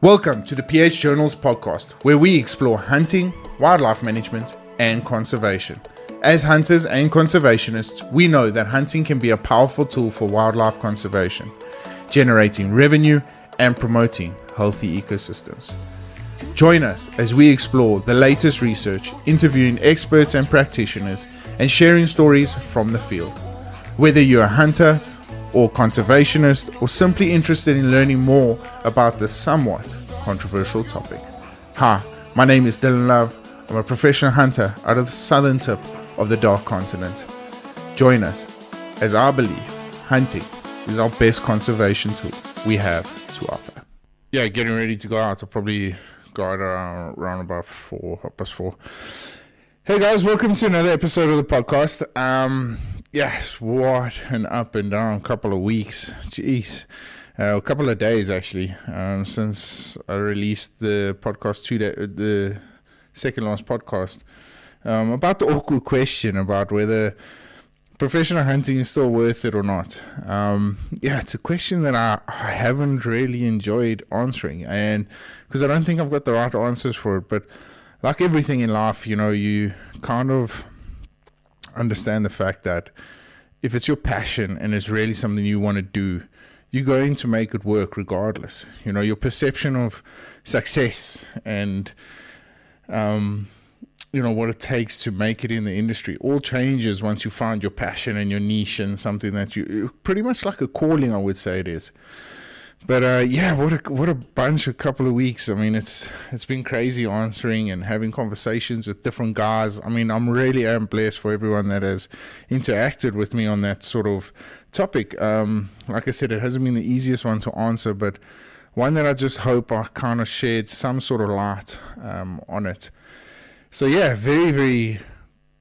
Welcome to the PH Journals podcast, where we explore hunting, wildlife management, and conservation. As hunters and conservationists, we know that hunting can be a powerful tool for wildlife conservation, generating revenue and promoting healthy ecosystems. Join us as we explore the latest research, interviewing experts and practitioners, and sharing stories from the field. Whether you're a hunter or conservationist, or simply interested in learning more about this somewhat controversial topic. Hi, my name is Dylan Love. I'm a professional hunter out of the southern tip of the Dark Continent. Join us as I believe hunting is our best conservation tool we have to offer. Yeah, getting ready to go out. I'll probably go out around about 4:04. Hey guys, welcome to another episode of the podcast. Yes, what an up and down couple of weeks. Jeez. A couple of days actually, since I released the podcast the second last podcast, about the awkward question about whether professional hunting is still worth it or not. It's a question that I haven't really enjoyed answering, and because I don't think I've got the right answers for it. But like everything in life, you kind of understand the fact that if it's your passion and it's really something you want to do, you're going to make it work regardless. Your perception of success and what it takes to make it in the industry all changes once you find your passion and your niche and something that you pretty much like a calling, I would say it is. But what a bunch of couple of weeks. I mean, it's been crazy answering and having conversations with different guys. I mean, I'm really blessed for everyone that has interacted with me on that sort of topic. Like I said, it hasn't been the easiest one to answer, but one that I just hope I kind of shared some sort of light on it. So yeah, very, very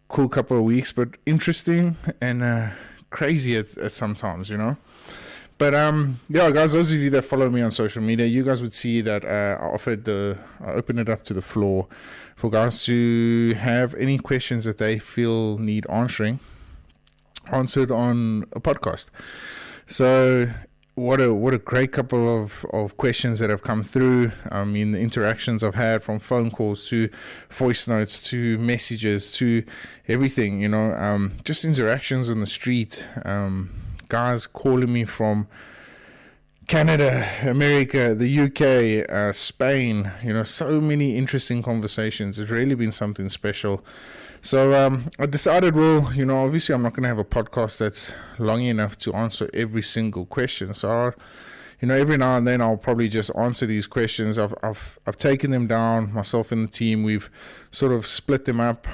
cool couple of weeks, but interesting and crazy at sometimes, But guys, those of you that follow me on social media, you guys would see that I opened it up to the floor for guys to have any questions that they feel need answered on a podcast. So what a great couple of questions that have come through. I mean, the interactions I've had, from phone calls to voice notes to messages to everything, just interactions on the street. Guys calling me from Canada, America, the UK, Spain, so many interesting conversations. It's really been something special. So I decided, obviously I'm not going to have a podcast that's long enough to answer every single question. So, every now and then I'll probably just answer these questions. I've taken them down, myself and the team. We've sort of split them up,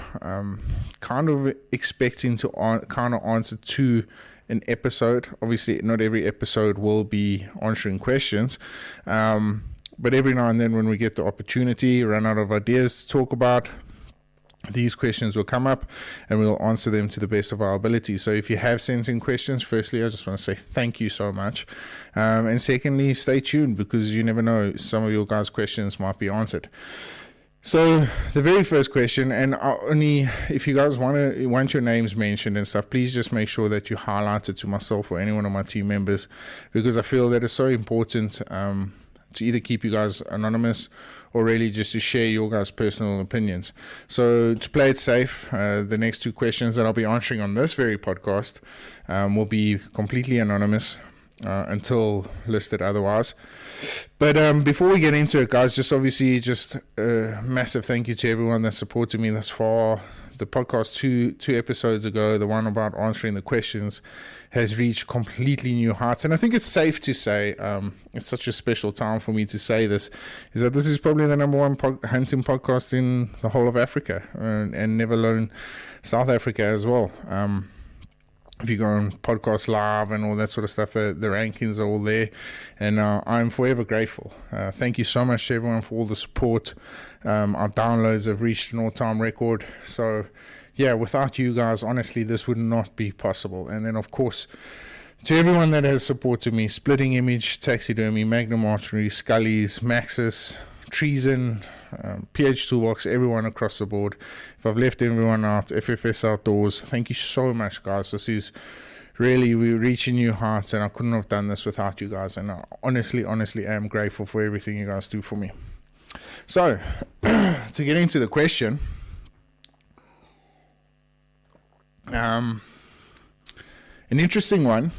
kind of expecting to answer two an episode. Obviously not every episode will be answering questions, but every now and then when we get the opportunity, run out of ideas to talk about, these questions will come up and we'll answer them to the best of our ability. So if you have sent in questions, firstly I just want to say thank you so much, and secondly, stay tuned, because you never know, some of your guys' questions might be answered. So the very first question, and only if you guys want your names mentioned and stuff, please just make sure that you highlight it to myself or any one of my team members, because I feel that it's so important to either keep you guys anonymous or really just to share your guys' personal opinions. So to play it safe, the next two questions that I'll be answering on this very podcast will be completely anonymous until listed otherwise. But before we get into it, guys, just a massive thank you to everyone that supported me thus far. The podcast two episodes ago, the one about answering the questions, has reached completely new heights. And I think it's safe to say, it's such a special time for me to say this, is that this is probably the number one hunting podcast in the whole of Africa, and never alone South Africa as well. If you go on Podcast Live and all that sort of stuff, the rankings are all there, and I'm forever grateful. Thank you so much to everyone for all the support. Our downloads have reached an all-time record. So, yeah, without you guys, honestly, this would not be possible. And then, of course, to everyone that has supported me, Splitting Image, Taxidermy, Magnum Archery, Scully's, Maxis, Treason, PH Toolbox, everyone across the board. If I've left everyone out, FFS Outdoors, thank you so much, guys. This is really, we're reaching new heights, and I couldn't have done this without you guys. And I honestly am grateful for everything you guys do for me. So, to get into the question, an interesting one,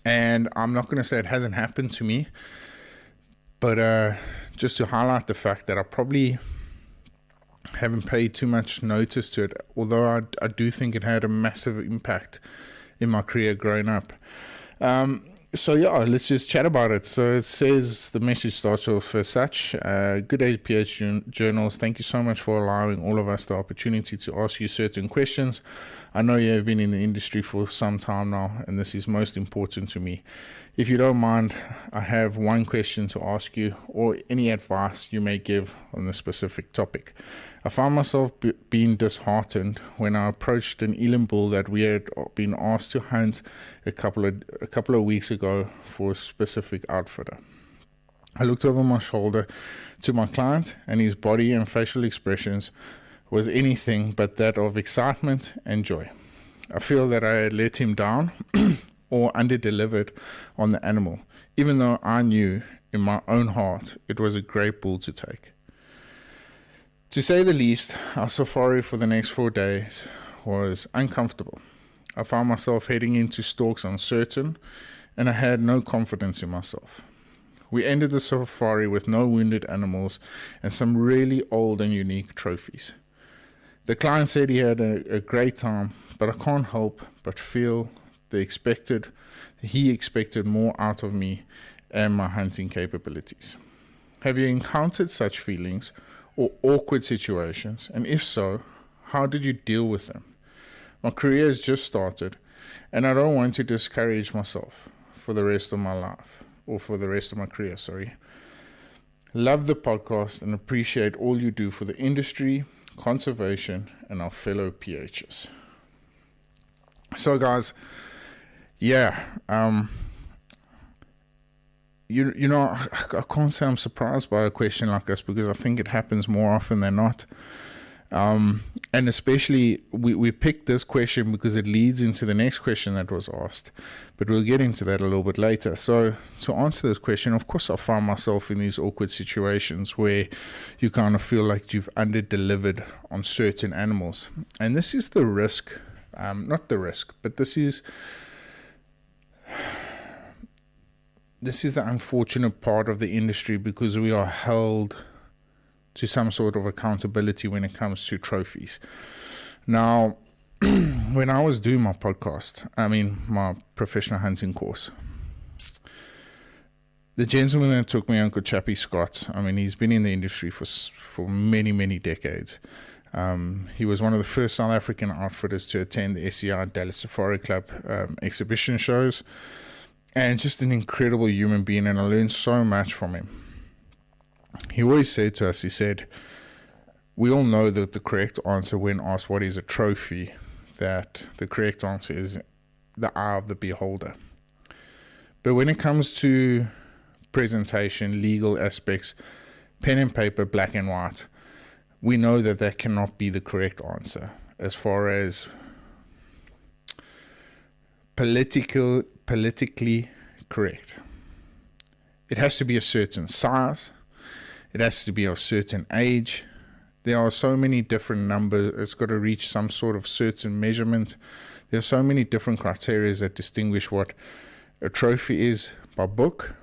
and I'm not going to say it hasn't happened to me, but just to highlight the fact that I probably haven't paid too much notice to it, although I do think it had a massive impact in my career growing up. So yeah, let's just chat about it. So it says, the message starts off as such: good day, PH Journals. Thank you so much for allowing all of us the opportunity to ask you certain questions. I know you have been in the industry for some time now, and this is most important to me. If you don't mind, I have one question to ask you, or any advice you may give on the specific topic. I found myself being disheartened when I approached an eland bull that we had been asked to hunt a couple of weeks ago for a specific outfitter. I looked over my shoulder to my client, and his body and facial expressions was anything but that of excitement and joy. I feel that I had let him down or under-delivered on the animal, even though I knew in my own heart it was a great bull to take. To say the least, our safari for the next 4 days was uncomfortable. I found myself heading into stalks uncertain, and I had no confidence in myself. We ended the safari with no wounded animals and some really old and unique trophies. The client said he had a great time, but I can't help but feel he expected more out of me and my hunting capabilities. Have you encountered such feelings or awkward situations, and if so, how did you deal with them? My career has just started, and I don't want to discourage myself for the rest of my life, or for the rest of my career, Love the podcast and appreciate all you do for the industry, conservation, and our fellow PHs. So guys, yeah, you know, I can't say I'm surprised by a question like this, because I think it happens more often than not. And especially, we picked this question because it leads into the next question that was asked, but we'll get into that a little bit later. So to answer this question, of course, I find myself in these awkward situations where you kind of feel like you've under-delivered on certain animals. And this is the risk, not the risk, but this is the unfortunate part of the industry, because we are held to some sort of accountability when it comes to trophies. Now, when I was doing my my professional hunting course, the gentleman that took me, Uncle Chappie Scott, he's been in the industry for many, many decades. He was one of the first South African outfitters to attend the SCI Dallas Safari Club exhibition shows, and just an incredible human being, and I learned so much from him. He always said to us, he said, we all know that the correct answer when asked what is a trophy, that the correct answer is the eye of the beholder. But when it comes to presentation, legal aspects, pen and paper, black and white, we know that that cannot be the correct answer as far as politically correct. It has to be a certain size. It has to be of a certain age. There are so many different numbers. It's got to reach some sort of certain measurement. There are so many different criteria that distinguish what a trophy is by book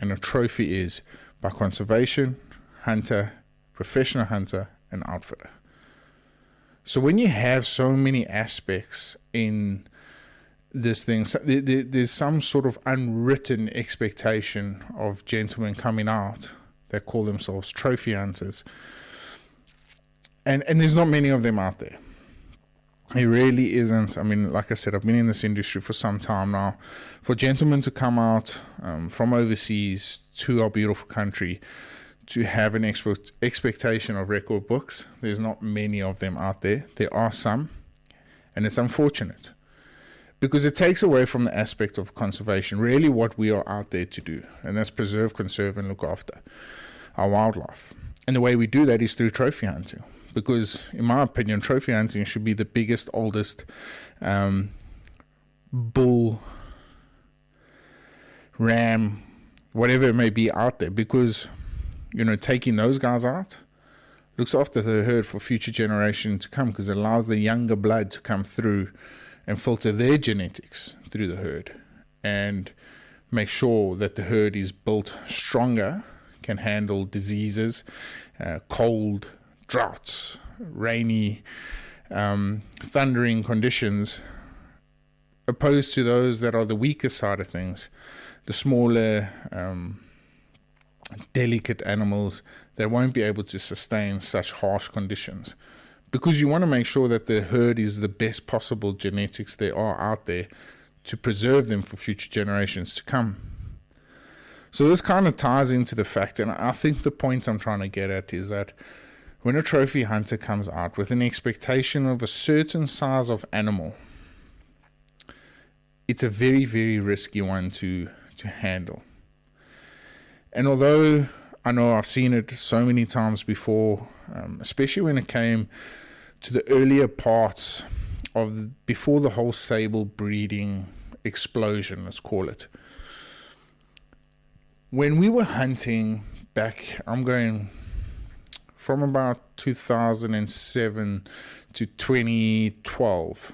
and a trophy is by conservation, hunter, professional hunter, and outfitter. So when you have so many aspects in this thing, there's some sort of unwritten expectation of gentlemen coming out that call themselves trophy hunters. And there's not many of them out there. It really isn't. Like I said, I've been in this industry for some time now. For gentlemen to come out from overseas to our beautiful country to have an expectation of record books, there's not many of them out there. There are some, and it's unfortunate, because it takes away from the aspect of conservation, really what we are out there to do, and that's preserve, conserve, and look after our wildlife. And the way we do that is through trophy hunting, because in my opinion, trophy hunting should be the biggest, oldest bull ram, whatever it may be out there, because, taking those guys out looks after the herd for future generations to come, because it allows the younger blood to come through and filter their genetics through the herd and make sure that the herd is built stronger, can handle diseases, cold, droughts, rainy, thundering conditions, opposed to those that are the weaker side of things, the smaller, delicate animals that won't be able to sustain such harsh conditions. Because you want to make sure that the herd is the best possible genetics there are out there to preserve them for future generations to come. So this kind of ties into the fact, and I think the point I'm trying to get at is that when a trophy hunter comes out with an expectation of a certain size of animal, it's a very, very risky one to handle. And although I know I've seen it so many times before, especially when it came to the earlier parts of before the whole sable breeding explosion, let's call it. When we were hunting back, I'm going from about 2007 to 2012,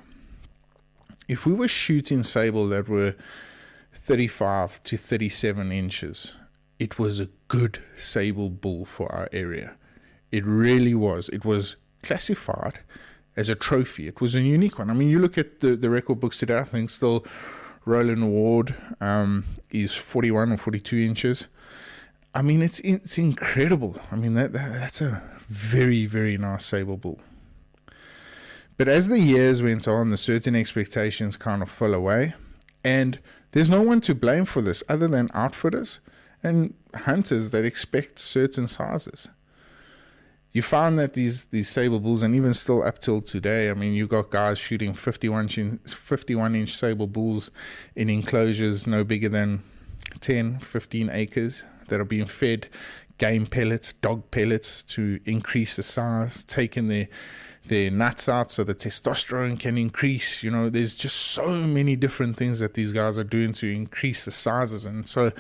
if we were shooting sable that were 35 to 37 inches, it was a good sable bull for our area. It really was. It was classified as a trophy. It was a unique one. I mean, you look at the record books today, I think still Roland Ward is 41 or 42 inches. I mean, it's incredible. I mean, that's a very, very nice sable bull. But as the years went on, the certain expectations kind of fell away. And there's no one to blame for this other than outfitters and hunters that expect certain sizes. You found that these sable bulls, and even still up till today, I mean, you got guys shooting 51-inch sable bulls in enclosures no bigger than 10, 15 acres that are being fed game pellets, dog pellets to increase the size, taking their nuts out so the testosterone can increase. There's just so many different things that these guys are doing to increase the sizes. And so,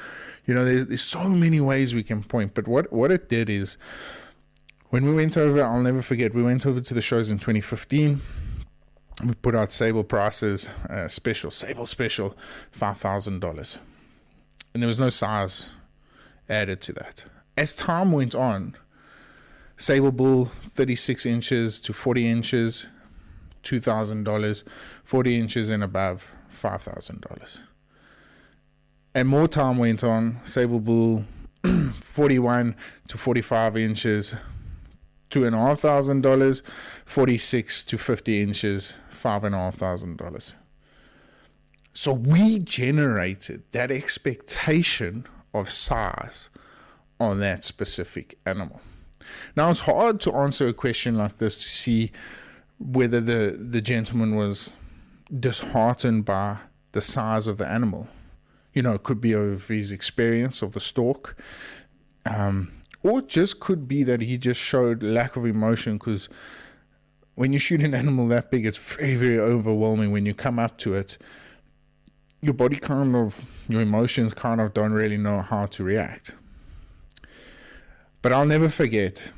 there's so many ways we can point. But what it did is, when we went over, I'll never forget, we went over to the shows in 2015. We put out sable prices, sable special, $5,000. And there was no size added to that. As time went on, sable bull, 36 inches to 40 inches, $2,000, 40 inches and above, $5,000. And more time went on, sable bull, 41 to 45 inches, $2,500, 46 to 50 inches, $5,500. So we generated that expectation of size on that specific animal. Now, it's hard to answer a question like this to see whether the gentleman was disheartened by the size of the animal. It could be of his experience of the stalk, or it just could be that he just showed lack of emotion, because when you shoot an animal that big, it's very, very overwhelming. When you come up to it, your body your emotions don't really know how to react. But I'll never forget,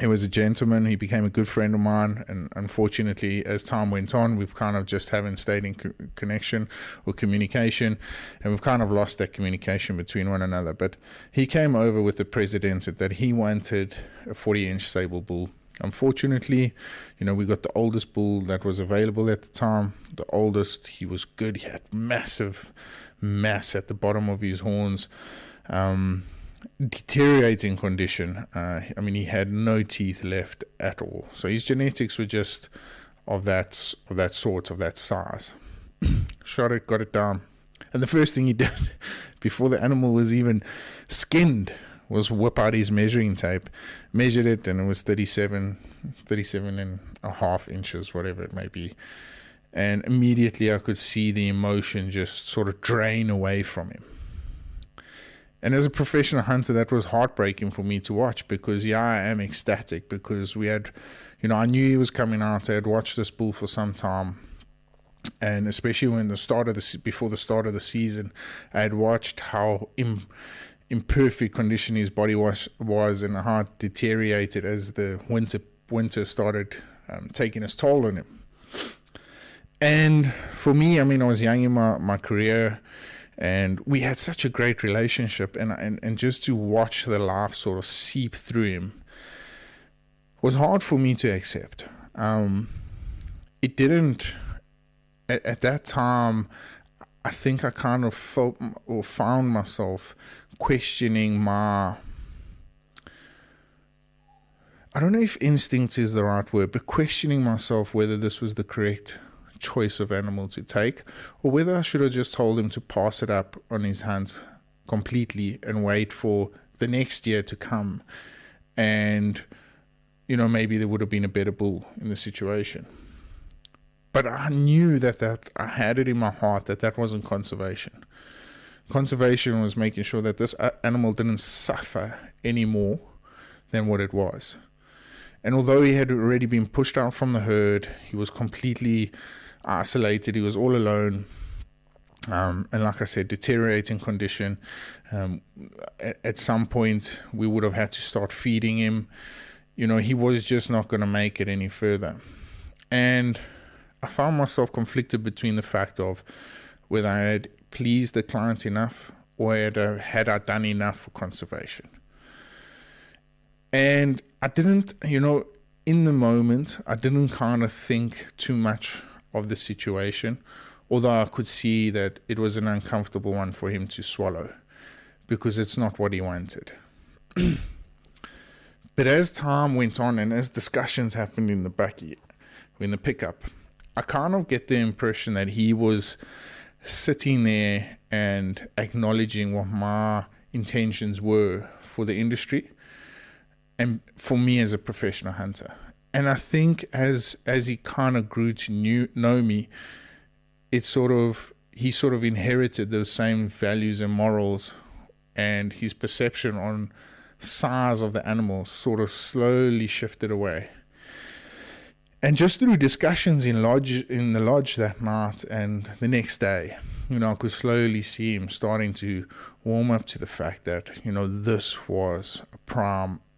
it was a gentleman. He became a good friend of mine, and unfortunately, as time went on, we've just haven't stayed in connection or communication, and we've lost that communication between one another. But he came over with the precedent that he wanted a 40-inch sable bull. Unfortunately, we got the oldest bull that was available at the time. The oldest, he was good. He had massive mass at the bottom of his horns. Deteriorating condition. He had no teeth left at all. So his genetics were just of that sort, of that size. Shot it, got it down. And the first thing he did before the animal was even skinned was whip out his measuring tape, measured it, and it was 37 and a half inches, whatever it may be. And immediately I could see the emotion just sort of drain away from him. And as a professional hunter, that was heartbreaking for me to watch, because I am ecstatic, because we had, I knew he was coming out. I had watched this bull for some time. And especially when before the start of the season, I had watched how imperfect condition his body was, and how it deteriorated as the winter started taking its toll on him. And for me, I mean, I was young in my career, and we had such a great relationship, and just to watch the life sort of seep through him was hard for me to accept. It didn't, at that time, I think I kind of felt or found myself questioning I don't know if instinct is the right word, but questioning myself whether this was the correct choice of animal to take, or whether I should have just told him to pass it up on his hunt completely and wait for the next year to come, and maybe there would have been a better bull in the situation. But I knew that I had it in my heart that wasn't conservation. Conservation was making sure that this animal didn't suffer any more than what it was. And although he had already been pushed out from the herd, he was completely isolated, he was all alone, and like I said, deteriorating condition. At some point, we would have had to start feeding him. He was just not going to make it any further. And I found myself conflicted between the fact of whether I had pleased the client enough, or had I done enough for conservation. And I didn't, in the moment, I didn't kind of think too much of the situation, although I could see that it was an uncomfortable one for him to swallow, because it's not what he wanted. But as time went on, and as discussions happened in the pickup, I kind of get the impression that he was sitting there and acknowledging what my intentions were for the industry and for me as a professional hunter. And I think as he kind of grew to know me, he sort of inherited those same values and morals, and his perception on size of the animal sort of slowly shifted away. And just through discussions in the lodge that night and the next day, I could slowly see him starting to warm up to the fact that, this was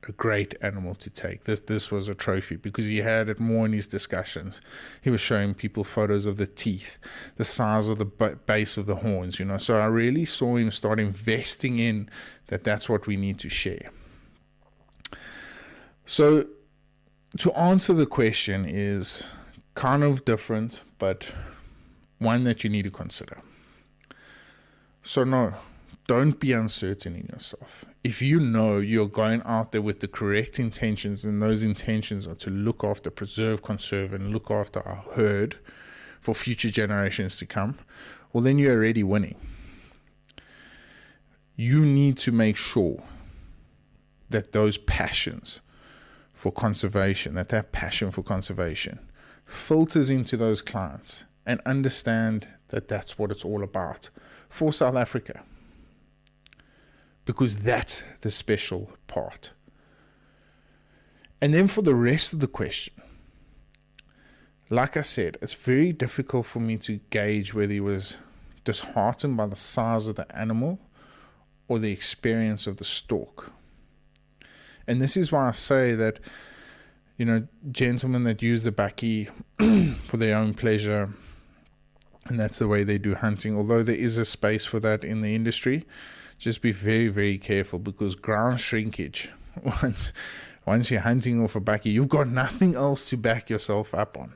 a great animal to take. This was a trophy, because he had it more in his discussions. He was showing people photos of the teeth, the size of the base of the horns, So I really saw him start investing in that's what we need to share. So to answer the question is kind of different, but one that you need to consider. So no, don't be uncertain in yourself. If you're going out there with the correct intentions, and those intentions are to look after, preserve, conserve, and look after our herd for future generations to come, well, then you're already winning. You need to make sure that those passions for conservation, that passion for conservation filters into those clients, and understand that that's what it's all about for South Africa, because that's the special part. And then for the rest of the question, like I said, it's very difficult for me to gauge whether he was disheartened by the size of the animal or the experience of the stalk. And this is why I say that, gentlemen that use the bakkie for their own pleasure, and that's the way they do hunting, although there is a space for that in the industry, just be very, very careful, because ground shrinkage, once you're hunting off a bakkie, you've got nothing else to back yourself up on.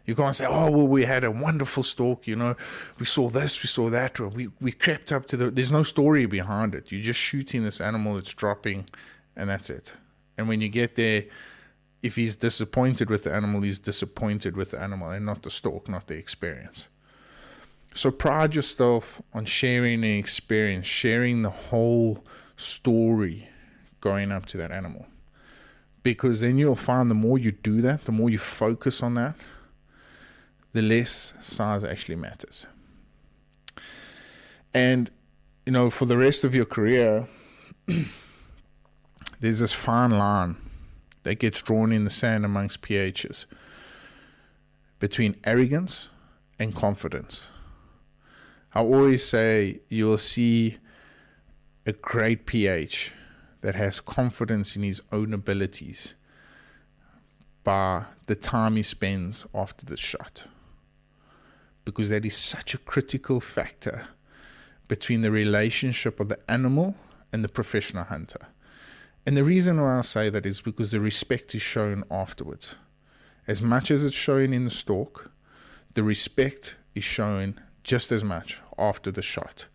You can't say, oh, well, we had a wonderful stalk, we saw this, we saw that, or we crept up to there's no story behind it. You're just shooting this animal, it's dropping, and that's it. And when you get there, if he's disappointed with the animal, he's disappointed with the animal, and not the stalk, not the experience. So pride yourself on sharing the experience, sharing the whole story going up to that animal. Because then you'll find the more you do that, the more you focus on that, the less size actually matters. And, for the rest of your career, there's this fine line that gets drawn in the sand amongst PHs between arrogance and confidence. I always say you'll see a great PH that has confidence in his own abilities by the time he spends after the shot, because that is such a critical factor between the relationship of the animal and the professional hunter. And the reason why I say that is because the respect is shown afterwards. As much as it's shown in the stalk, the respect is shown just as much after the shot.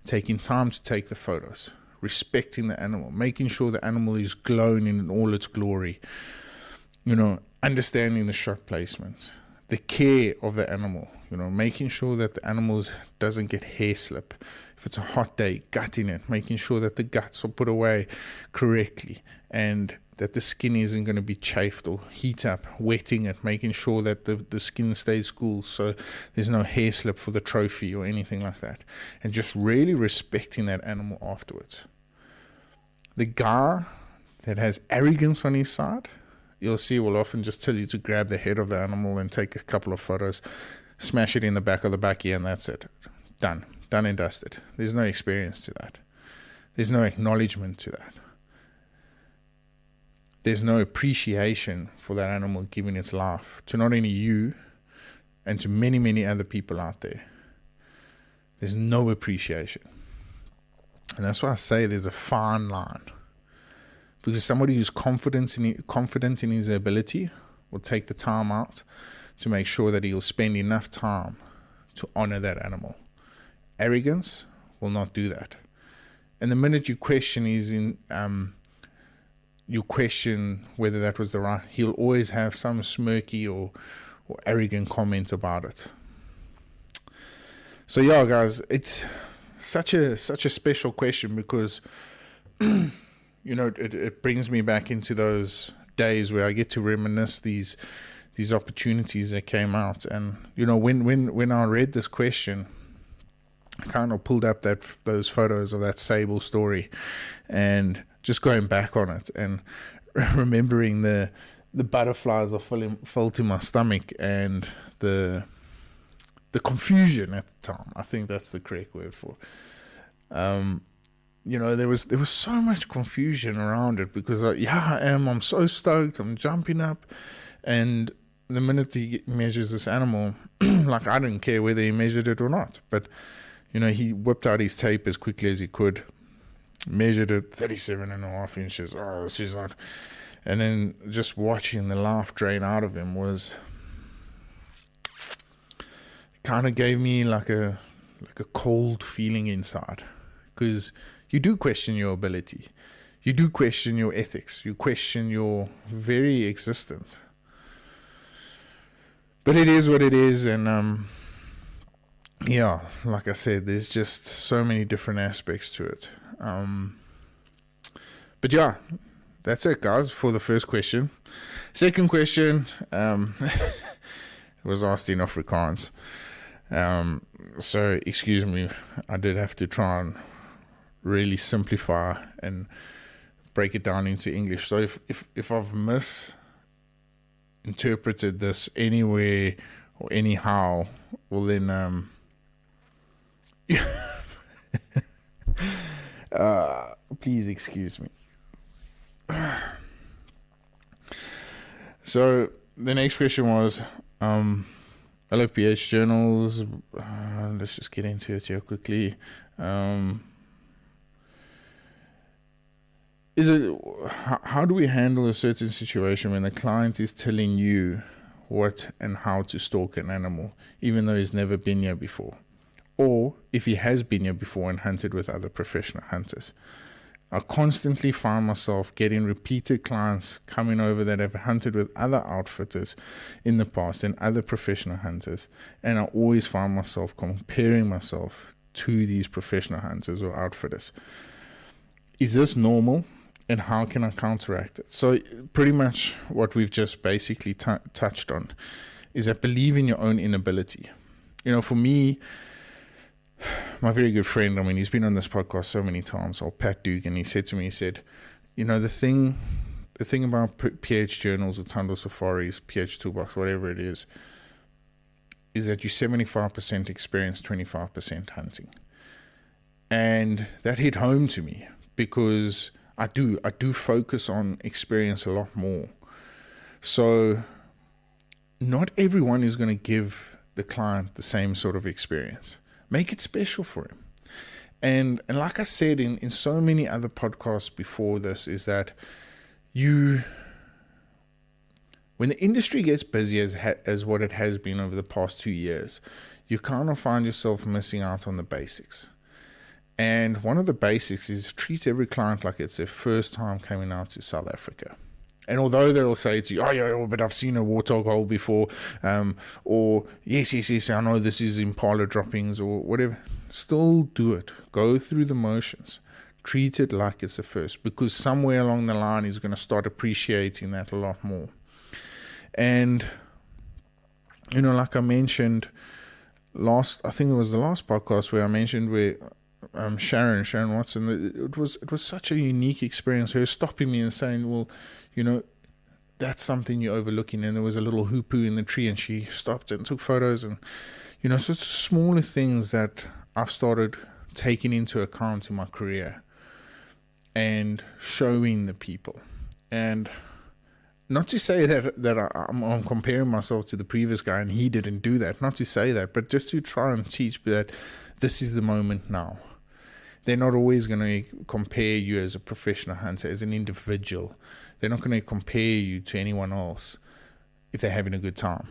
Taking time to take the photos, respecting the animal, making sure the animal is glowing in all its glory, understanding the shot placement, the care of the animal, making sure that the animal doesn't get hair slip. If it's a hot day, gutting it, making sure that the guts are put away correctly and that the skin isn't going to be chafed or heat up, wetting it, making sure that the skin stays cool so there's no hair slip for the trophy or anything like that. And just really respecting that animal afterwards. The guy that has arrogance on his side, you'll see, will often just tell you to grab the head of the animal and take a couple of photos, smash it in the back of the bakkie, and that's it. Done and dusted. There's no experience to that. There's no acknowledgement to that. There's no appreciation for that animal giving its life to not only you and to many, many other people out there. There's no appreciation. And that's why I say there's a fine line. Because somebody who's confident in his ability will take the time out to make sure that he'll spend enough time to honor that animal. Arrogance will not do that. And the minute you question you question whether that was the right, he'll always have some smirky or arrogant comment about it. So yeah, guys, it's such a special question because it brings me back into those days where I get to reminisce these opportunities that came out. And when I read this question, I kind of pulled up those photos of that sable story and just going back on it and remembering the butterflies are felt in my stomach and the confusion at the time. I think that's the correct word for there was so much confusion around it because I'm so stoked, I'm jumping up, and the minute he measures this animal, like I didn't care whether he measured it or not, but he whipped out his tape as quickly as he could, measured it 37.5 inches. Oh, this is not. And then just watching the laugh drain out of him was kind of gave me like a cold feeling inside, because you do question your ability, you do question your ethics, you question your very existence. But it is what it is, and like I said, there's just so many different aspects to it. But yeah, that's it, guys, for the first question. Second question was asked in Afrikaans. So excuse me, I did have to try and really simplify and break it down into English. So if I've misinterpreted this anywhere or anyhow, well then please excuse me. So the next question was hello PH journals, let's just get into it here quickly. How do we handle a certain situation when the client is telling you what and how to stalk an animal, even though he's never been here before? Or if he has been here before and hunted with other professional hunters? I constantly find myself getting repeated clients coming over that have hunted with other outfitters in the past and other professional hunters, and I always find myself comparing myself to these professional hunters or outfitters. Is this normal, and how can I counteract it? So pretty much what we've just basically touched on is that believe in your own inability. For me, my very good friend, he's been on this podcast so many times, Pat Dugan, he said to me, the thing about PH journals or Tundle Safaris, PH Toolbox, whatever it is is that you're 75% experience, 25% hunting. And that hit home to me because I do focus on experience a lot more. So not everyone is going to give the client the same sort of experience. Make it special for him. And like I said in so many other podcasts before this, is that when the industry gets busy as what it has been over the past 2 years, you kind of find yourself missing out on the basics. And one of the basics is treat every client like it's their first time coming out to South Africa. And although they'll say to you, oh, yeah, but I've seen a warthog hole before, or yes, I know this is impala droppings or whatever, still do it. Go through the motions. Treat it like it's the first, because somewhere along the line he's going to start appreciating that a lot more. And, like I mentioned I think it was the last podcast where I mentioned where Sharon Watson, it was such a unique experience, her stopping me and saying, well, that's something you're overlooking. And there was a little hoopoo in the tree, and she stopped and took photos. And, so it's smaller things that I've started taking into account in my career and showing the people. And not to say that I'm comparing myself to the previous guy and he didn't do that. Not to say that, but just to try and teach that this is the moment now. They're not always going to compare you as a professional hunter, as an individual. They're not going to compare you to anyone else if they're having a good time.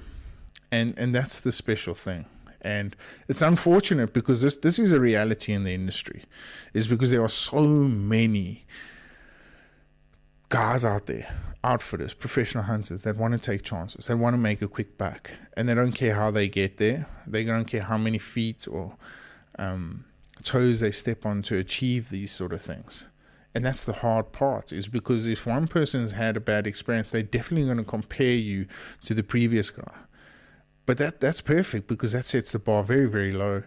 And that's the special thing. And it's unfortunate because this is a reality in the industry, is because there are so many guys out there, outfitters, professional hunters that want to take chances. They want to make a quick buck, and they don't care how they get there. They don't care how many feet or toes they step on to achieve these sort of things. And that's the hard part, is because if one person's had a bad experience, they're definitely going to compare you to the previous guy. But that's perfect, because that sets the bar very, very low.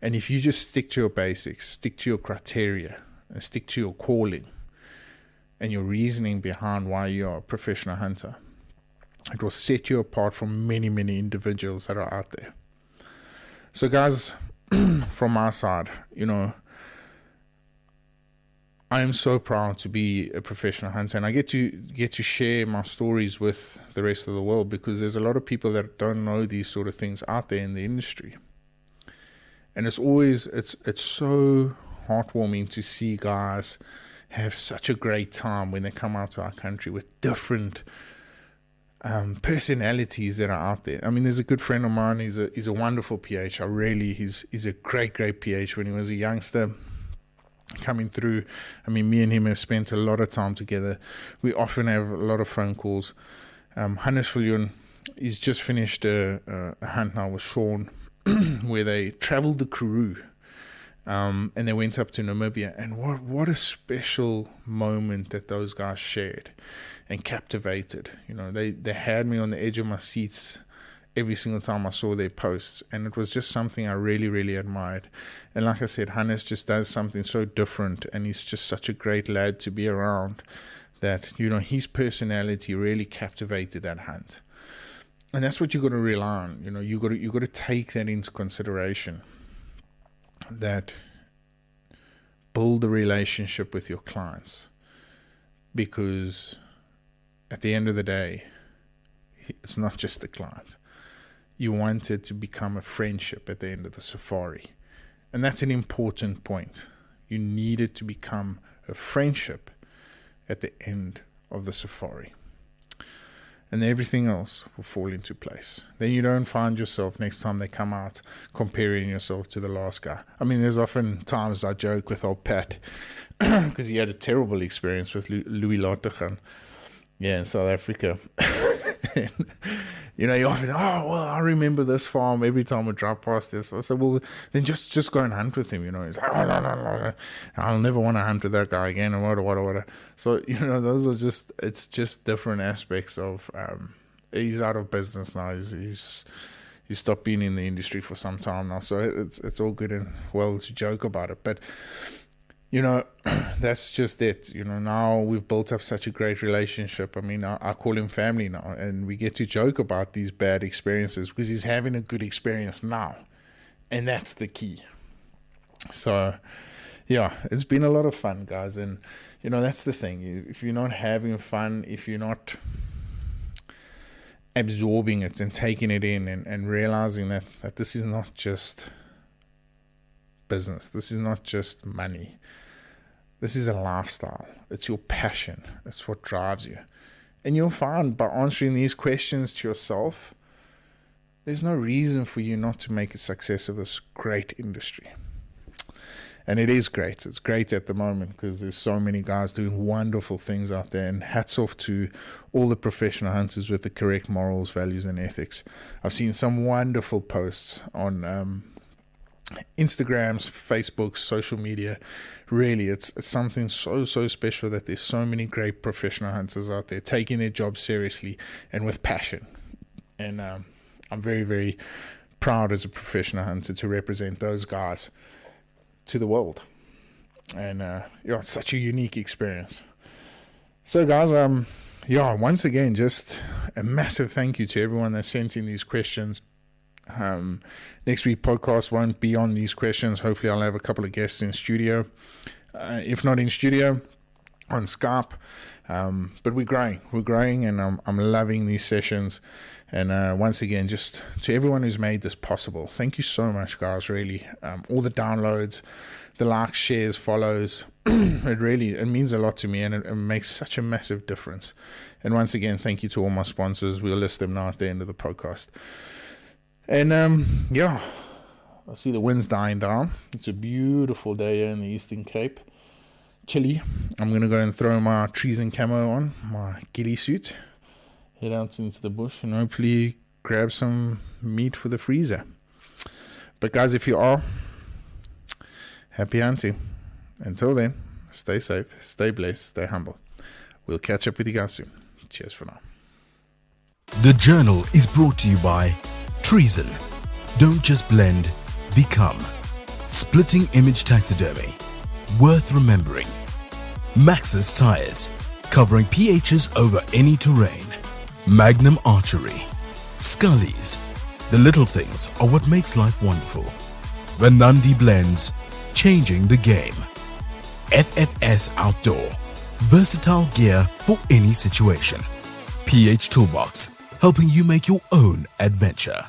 And if you just stick to your basics, stick to your criteria, and stick to your calling and your reasoning behind why you're a professional hunter, it will set you apart from many, many individuals that are out there. So guys, from my side, I am so proud to be a professional hunter, and I get to share my stories with the rest of the world, because there's a lot of people that don't know these sort of things out there in the industry. And it's so heartwarming to see guys have such a great time when they come out to our country with different personalities that are out there. I mean, there's a good friend of mine. He's a wonderful PH. He's a great PH. When he was a youngster coming through, I mean, me and him have spent a lot of time together. We often have a lot of phone calls. Hannes Viljoen, he's just finished a hunt now with Sean where they traveled the Karoo, and they went up to Namibia. And what a special moment that those guys shared and captivated. They had me on the edge of my seats every single time I saw their posts, and it was just something I really, really admired. And like I said, Hannes just does something so different, and he's just such a great lad to be around, that his personality really captivated that hunt. And that's what you got to rely on. You got to take that into consideration, that build a relationship with your clients, because at the end of the day, it's not just the client. You want it to become a friendship at the end of the safari. And that's an important point. You need it to become a friendship at the end of the safari. And everything else will fall into place. Then you don't find yourself next time they come out comparing yourself to the last guy. I mean, there's often times I joke with old Pat because he had a terrible experience with Louis Lateghan, in South Africa. You often, I remember this farm every time I drive past this. I said, well, then just go and hunt with him. He's like, no, I'll never want to hunt with that guy again, and what. So, those are it's just different aspects of, he's out of business now. He's stopped being in the industry for some time now. So it's all good and well to joke about it. But that's just it. Now we've built up such a great relationship. I mean, I call him family now, and we get to joke about these bad experiences because he's having a good experience now. And that's the key. So, yeah, it's been a lot of fun, guys. And, that's the thing. If you're not having fun, if you're not absorbing it and taking it in and realizing that this is not just business, this is not just money, this is a lifestyle, it's your passion, it's what drives you. And you'll find by answering these questions to yourself, there's no reason for you not to make a success of this great industry. And it is great. It's great at the moment because there's so many guys doing wonderful things out there. And hats off to all the professional hunters with the correct morals, values, and ethics. I've seen some wonderful posts on Instagrams, Facebook, social media. Really, it's something so special that there's so many great professional hunters out there taking their job seriously and with passion. And I'm very, very proud as a professional hunter to represent those guys to the world. And it's such a unique experience. So guys, once again, just a massive thank you to everyone that sent in these questions. Next week podcast won't be on these questions. Hopefully I'll have a couple of guests in studio, if not in studio, on Skype. But we're growing, and I'm loving these sessions. And once again, just to everyone who's made this possible, thank you so much, guys. Really, all the downloads, the likes, shares, follows, it means a lot to me, and it makes such a massive difference. And once again, thank you to all my sponsors. We'll list them now at the end of the podcast. And I see the wind's dying down. It's a beautiful day here in the Eastern Cape. Chilly. I'm going to go and throw my trees and camo on, my ghillie suit, head out into the bush, and hopefully grab some meat for the freezer. But guys, if you are, happy hunting. Until then, stay safe, stay blessed, stay humble. We'll catch up with you guys soon. Cheers for now. The Journal is brought to you by Treason. Don't just blend, become. Splitting Image Taxidermy. Worth remembering. Maxxis Tires. Covering PHs over any terrain. Magnum Archery. Scullies. The little things are what makes life wonderful. Vanandi Blends. Changing the game. FFS Outdoor. Versatile gear for any situation. PH Toolbox. Helping you make your own adventure.